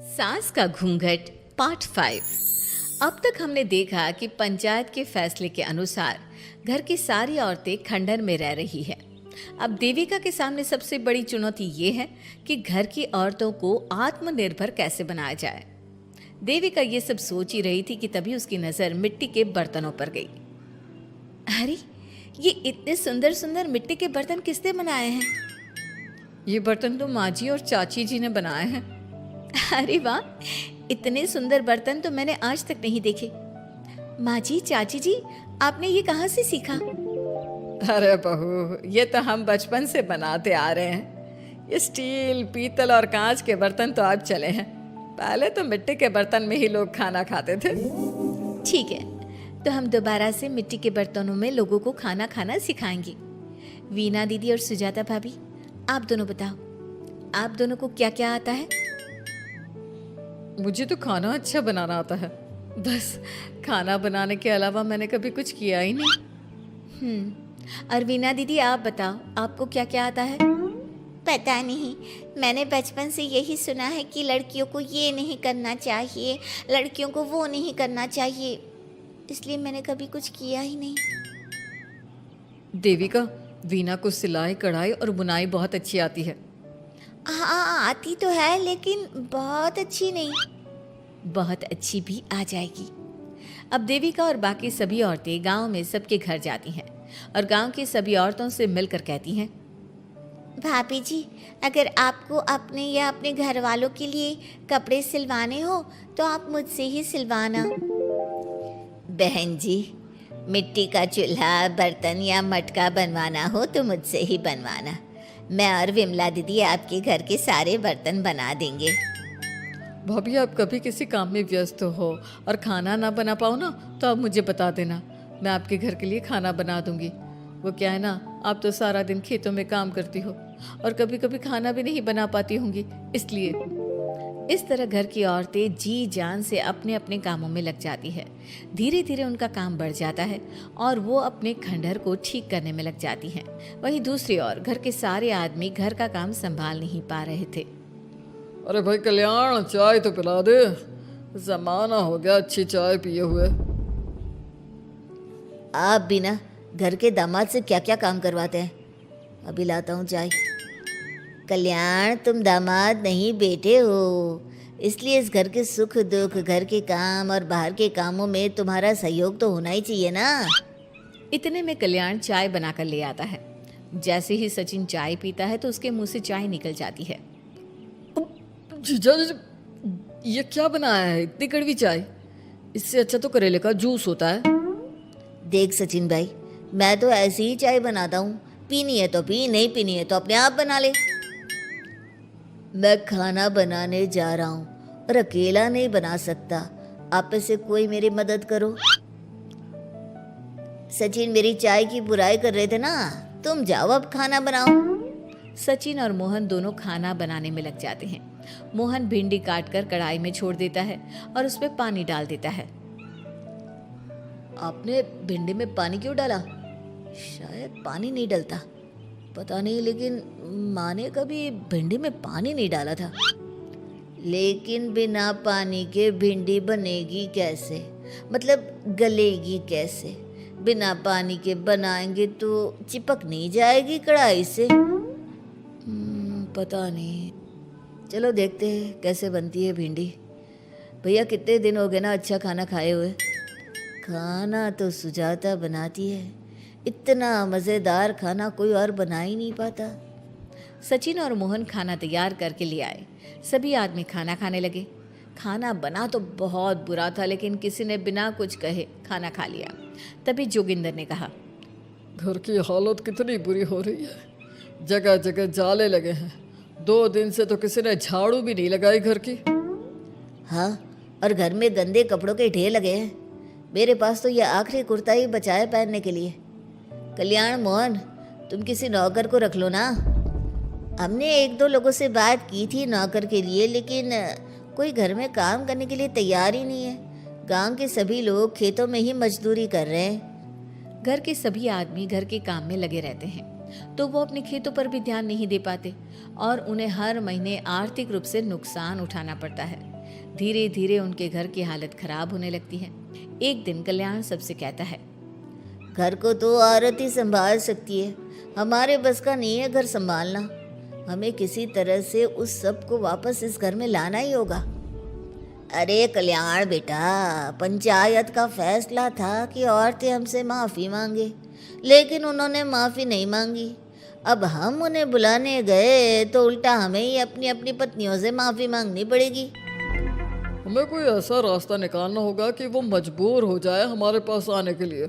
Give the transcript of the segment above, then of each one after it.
सास का घूंघट पार्ट 5। अब तक हमने देखा कि पंचायत के फैसले के अनुसार घर की सारी औरतें खंडर में रह रही है। अब देविका के सामने सबसे बड़ी चुनौती ये है कि घर की औरतों को आत्मनिर्भर कैसे बनाया जाए। देविका ये सब सोच ही रही थी कि तभी उसकी नज़र मिट्टी के बर्तनों पर गई। अरे, ये इतने सुंदर सुंदर मिट्टी के बर्तन किसने बनाए हैं? ये बर्तन तो माँ जी और चाची जी ने बनाए हैं। अरे वाह, इतने सुंदर बर्तन तो मैंने आज तक नहीं देखे। माँ जी, चाची जी, आपने ये कहाँ से सीखा? अरे बहू, ये तो हम बचपन से बनाते आ रहे हैं। ये स्टील, पीतल और कांच के बर्तन तो अब चले हैं। पहले तो मिट्टी के बर्तन में ही लोग खाना खाते थे। ठीक है, तो हम दोबारा से मिट्टी के बर्तनों में लोगों को खाना खाना सिखाएंगे। वीना दीदी और सुजाता भाभी, आप दोनों बताओ, आप दोनों को क्या क्या आता है? मुझे तो खाना अच्छा बनाना आता है। बस खाना बनाने के अलावा मैंने कभी कुछ किया ही नहीं। और वीना दीदी, आप बताओ, आपको क्या क्या आता है? पता नहीं, मैंने बचपन से यही सुना है कि लड़कियों को ये नहीं करना चाहिए, लड़कियों को वो नहीं करना चाहिए, इसलिए मैंने कभी कुछ किया ही नहीं। देविका, वीना को सिलाई, कढ़ाई और बुनाई बहुत अच्छी आती है। हाँ, आती तो है, लेकिन बहुत अच्छी नहीं। बहुत अच्छी भी आ जाएगी। अब देविका और बाकी सभी औरतें गांव में सबके घर जाती हैं और गांव की सभी औरतों से मिलकर कहती हैं, भाभी जी, अगर आपको अपने या अपने घर वालों के लिए कपड़े सिलवाने हो तो आप मुझसे ही सिलवाना। बहन जी, मिट्टी का चूल्हा, बर्तन या मटका बनवाना हो तो मुझसे ही बनवाना। मैं और विमला दीदी आपके घर के सारे बर्तन बना देंगे। भाभी, आप कभी किसी काम में व्यस्त हो और खाना ना बना पाओ ना, तो आप मुझे बता देना, मैं आपके घर के लिए खाना बना दूंगी। वो क्या है ना, आप तो सारा दिन खेतों में काम करती हो और कभी कभी खाना भी नहीं बना पाती होंगी, इसलिए। इस तरह घर की औरतें जी जान से अपने अपने कामों में लग जाती है। धीरे धीरे उनका काम बढ़ जाता है और वो अपने खंडहर को ठीक करने में लग जाती हैं। वहीं दूसरी ओर घर के सारे आदमी घर का काम संभाल नहीं पा रहे थे। अरे भाई कल्याण, चाय तो पिला दे, जमाना हो गया अच्छी चाय पिए हुए। आप बिना घर के दामाद से क्या क्या काम करवाते हैं? अभी लाता हूँ चाय। कल्याण, तुम दामाद नहीं बेटे हो, इसलिए इस घर के सुख दुख, घर के काम और बाहर के कामों में तुम्हारा सहयोग तो होना ही चाहिए ना। इतने में कल्याण चाय बनाकर ले आता है। जैसे ही सचिन चाय पीता है तो उसके मुंह से चाय निकल जाती है। जीजा जी, ये क्या बनाया है, इतनी कड़वी चाय? इससे अच्छा तो करेले का जूस होता है। देख सचिन भाई, मैं तो ऐसी ही चाय बनाता हूँ, पीनी है तो पी, नहीं पीनी है तो अपने आप बना ले। मैं खाना बनाने जा रहा हूँ और अकेला नहीं बना सकता, आप में से कोई मेरी मदद करो। सचिन मेरी चाय की बुराई कर रहे थे ना, तुम जाओ अब खाना बनाओ। सचिन और मोहन दोनों खाना बनाने में लग जाते हैं। मोहन भिंडी काटकर कढ़ाई में छोड़ देता है और उसमें पानी डाल देता है। आपने भिंडी में पानी क्यों डाला? शायद पानी नहीं डलता, पता नहीं, लेकिन माँ ने कभी भिंडी में पानी नहीं डाला था। लेकिन बिना पानी के भिंडी बनेगी कैसे, मतलब गलेगी कैसे? बिना पानी के बनाएंगे तो चिपक नहीं जाएगी कढ़ाई से? पता नहीं, चलो देखते हैं कैसे बनती है भिंडी। भैया, कितने दिन हो गए ना अच्छा खाना खाए हुए। खाना तो सुजाता बनाती है, इतना मज़ेदार खाना कोई और बना ही नहीं पाता। सचिन और मोहन खाना तैयार करके ले आए। सभी आदमी खाना खाने लगे। खाना बना तो बहुत बुरा था, लेकिन किसी ने बिना कुछ कहे खाना खा लिया। तभी जोगिंदर ने कहा, घर की हालत कितनी बुरी हो रही है, जगह जगह जाले लगे हैं। 2 दिन से तो किसी ने झाड़ू भी नहीं लगाई घर की। हाँ, और घर में गंदे कपड़ों के ढेर लगे हैं। मेरे पास तो यह आखिरी कुर्ता ही बचा है पहनने के लिए। कल्याण, मोहन, तुम किसी नौकर को रख लो ना। हमने 1-2 लोगों से बात की थी नौकर के लिए, लेकिन कोई घर में काम करने के लिए तैयार ही नहीं है। गांव के सभी लोग खेतों में ही मजदूरी कर रहे हैं। घर के सभी आदमी घर के काम में लगे रहते हैं, तो वो अपने खेतों पर भी ध्यान नहीं दे पाते और उन्हें हर महीने आर्थिक रूप से नुकसान उठाना पड़ता है। धीरे धीरे उनके घर की हालत खराब होने लगती है। एक दिन कल्याण सबसे कहता है, घर को तो औरत ही संभाल सकती है, हमारे बस का नहीं है घर संभालना। हमें किसी तरह से उस सब को वापस इस घर में लाना ही होगा। अरे कल्याण बेटा, पंचायत का फैसला था कि औरतें हमसे माफ़ी मांगे, लेकिन उन्होंने माफ़ी नहीं मांगी। अब हम उन्हें बुलाने गए तो उल्टा हमें ही अपनी अपनी पत्नियों से माफ़ी मांगनी पड़ेगी। हमें कोई ऐसा रास्ता निकालना होगा कि वो मजबूर हो जाए हमारे पास आने के लिए।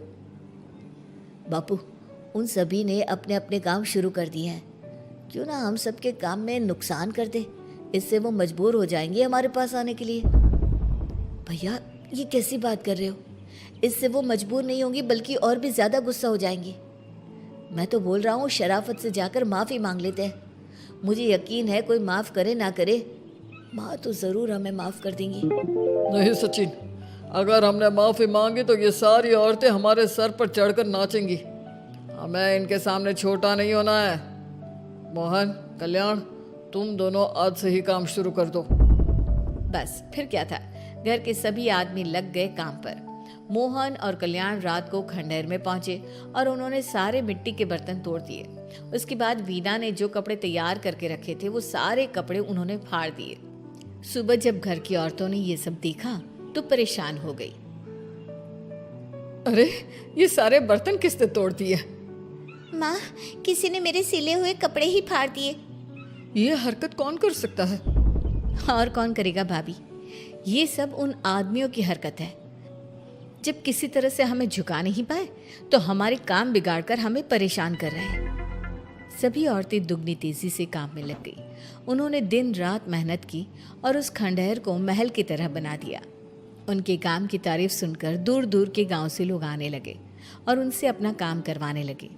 बापू, उन सभी ने अपने अपने काम शुरू कर दिए हैं, क्यों ना हम सबके काम में नुकसान कर दे, इससे वो मजबूर हो जाएंगे हमारे पास आने के लिए। भैया, ये कैसी बात कर रहे हो? इससे वो मजबूर नहीं होंगी बल्कि और भी ज़्यादा गुस्सा हो जाएंगी। मैं तो बोल रहा हूँ शराफत से जाकर माफ़ी मांग लेते हैं। मुझे यकीन है कोई माफ़ करे ना करे, माँ तो ज़रूर हमें माफ़ कर देंगी। नहीं सचिन, अगर हमने माफ़ी मांगी तो ये सारी औरतें हमारे सर पर चढ़कर नाचेंगी। हमें इनके सामने छोटा नहीं होना है। मोहन, कल्याण, तुम दोनों आज से ही काम शुरू कर दो। बस फिर क्या था, घर के सभी आदमी लग गए काम पर। मोहन और कल्याण रात को खंडहर में पहुंचे और उन्होंने सारे मिट्टी के बर्तन तोड़ दिए। उसके बाद वीना ने जो कपड़े तैयार करके रखे थे वो सारे कपड़े उन्होंने फाड़ दिए। सुबह जब घर की औरतों ने ये सब देखा तो परेशान हो गई। अरे, ये सारे बर्तन किसने तोड़ दिए? माँ, किसी ने मेरे सिले हुए कपड़े ही फाड़ दिए। ये हरकत कौन कर सकता है? और कौन करेगा भाभी, ये सब उन आदमियों की हरकत है। जब किसी तरह से हमें झुका नहीं पाए तो हमारे काम बिगाड़कर हमें परेशान कर रहे हैं। सभी औरतें दुगनी तेजी से काम में लग गई। उन्होंने दिन रात मेहनत की और उस खंडहर को महल की तरह बना दिया। उनके काम की तारीफ सुनकर दूर दूर के गांव से लोग आने लगे और उनसे अपना काम करवाने लगे।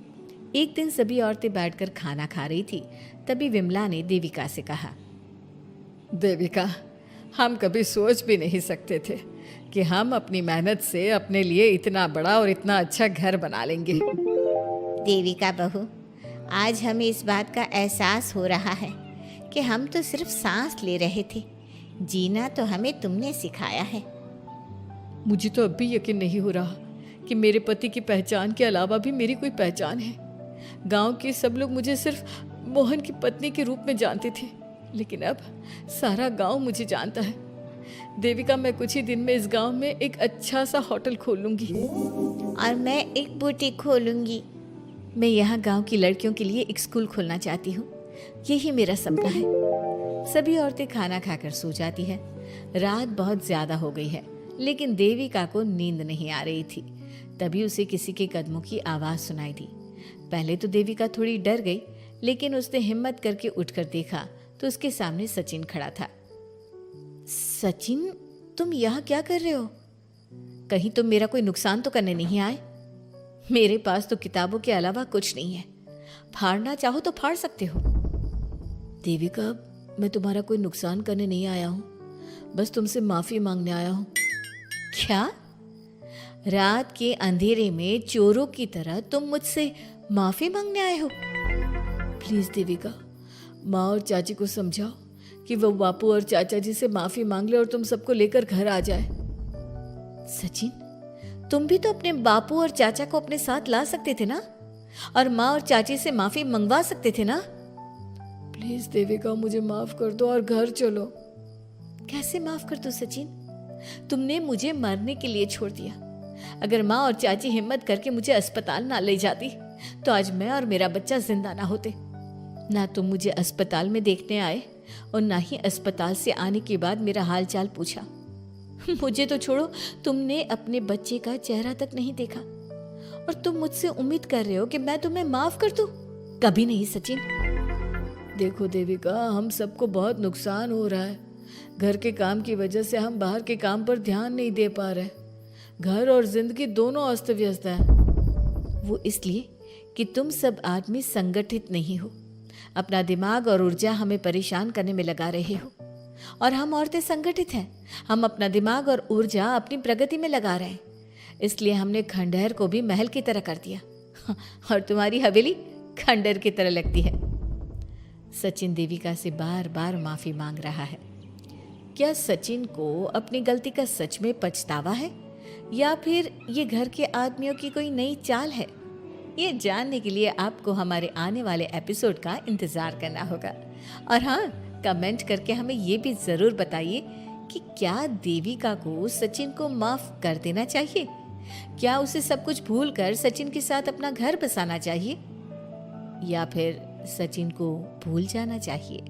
एक दिन सभी औरतें बैठकर खाना खा रही थी, तभी विमला ने देविका से कहा, देविका, हम कभी सोच भी नहीं सकते थे कि हम अपनी मेहनत से अपने लिए इतना बड़ा और इतना अच्छा घर बना लेंगे। देविका बहू, आज हमें इस बात का एहसास हो रहा है कि हम तो सिर्फ सांस ले रहे थे, जीना तो हमें तुमने सिखाया है। मुझे तो अब भी यकीन नहीं हो रहा कि मेरे पति की पहचान के अलावा भी मेरी कोई पहचान है। गांव के सब लोग मुझे सिर्फ मोहन की पत्नी के रूप में जानते थे, लेकिन अब सारा गांव मुझे जानता है। देविका, मैं कुछ ही दिन में इस गांव में एक अच्छा सा होटल खोल लूंगी और मैं एक बुटीक खोलूंगी। मैं यहाँ गांव की लड़कियों के लिए एक स्कूल खोलना चाहती हूँ, यही मेरा सपना है। सभी औरतें खाना खाकर सो जाती है। रात बहुत ज्यादा हो गई है, लेकिन देविका को नींद नहीं आ रही थी। तभी उसे किसी के कदमों की आवाज़ सुनाई दी। पहले तो देविका थोड़ी डर गई, लेकिन उसने हिम्मत करके उठकर देखा तो उसके सामने सचिन खड़ा था। सचिन, तुम यहाँ क्या कर रहे हो? कहीं तुम मेरा कोई नुकसान तो करने नहीं आए? मेरे पास तो किताबों के अलावा कुछ नहीं है, फाड़ना चाहो तो फाड़ सकते हो। देविका, मैं तुम्हारा कोई नुकसान करने नहीं आया हूँ, बस तुमसे माफ़ी मांगने आया हूँ। क्या? रात के अंधेरे में चोरों की तरह तुम मुझसे माफ़ी मांगने आए हो? प्लीज़ देविका, माँ और चाची को समझाओ कि वो बापू और चाचा जी से माफ़ी मांग ले और तुम सबको लेकर घर आ जाए। सचिन, तुम भी तो अपने बापू और चाचा को अपने साथ ला सकते थे ना, और माँ और चाची से माफ़ी मंगवा सकते थे ना। प्लीज़ देविका, मुझे माफ़ कर दो और घर चलो। कैसे माफ़ कर दो सचिन? तुमने मुझे मरने के लिए छोड़ दिया। अगर माँ और चाची हिम्मत करके मुझे अस्पताल ना ले जाती तो आज मैं और मेरा बच्चा जिंदा ना होते। ना तुम मुझे अस्पताल में देखने आए और ना ही अस्पताल से आने के बाद मेरा हाल चाल पूछा। मुझे तो छोड़ो, तुमने अपने बच्चे का चेहरा तक नहीं देखा और तुम मुझसे उम्मीद कर रहे हो कि मैं तुम्हें माफ कर दूं? कभी नहीं सचिन। देखो देविका, हम सबको बहुत नुकसान हो रहा है। घर के काम की वजह से हम बाहर के काम पर ध्यान नहीं दे पा रहे। घर और जिंदगी दोनों अस्त व्यस्त है। वो इसलिए कि तुम सब आदमी संगठित नहीं हो, अपना दिमाग और ऊर्जा हमें परेशान करने में लगा रहे हो। और हम औरतें संगठित हैं, हम अपना दिमाग और ऊर्जा अपनी प्रगति में लगा रहे हैं। इसलिए हमने खंडहर को भी महल की तरह कर दिया और तुम्हारी हवेली खंडहर की तरह लगती है। सचिन देविका से बार बार माफी मांग रहा है। क्या सचिन को अपनी गलती का सच में पछतावा है या फिर ये घर के आदमियों की कोई नई चाल है? ये जानने के लिए आपको हमारे आने वाले एपिसोड का इंतज़ार करना होगा। और हाँ, कमेंट करके हमें ये भी ज़रूर बताइए कि क्या देविका को सचिन को माफ़ कर देना चाहिए? क्या उसे सब कुछ भूल कर सचिन के साथ अपना घर बसाना चाहिए या फिर सचिन को भूल जाना चाहिए?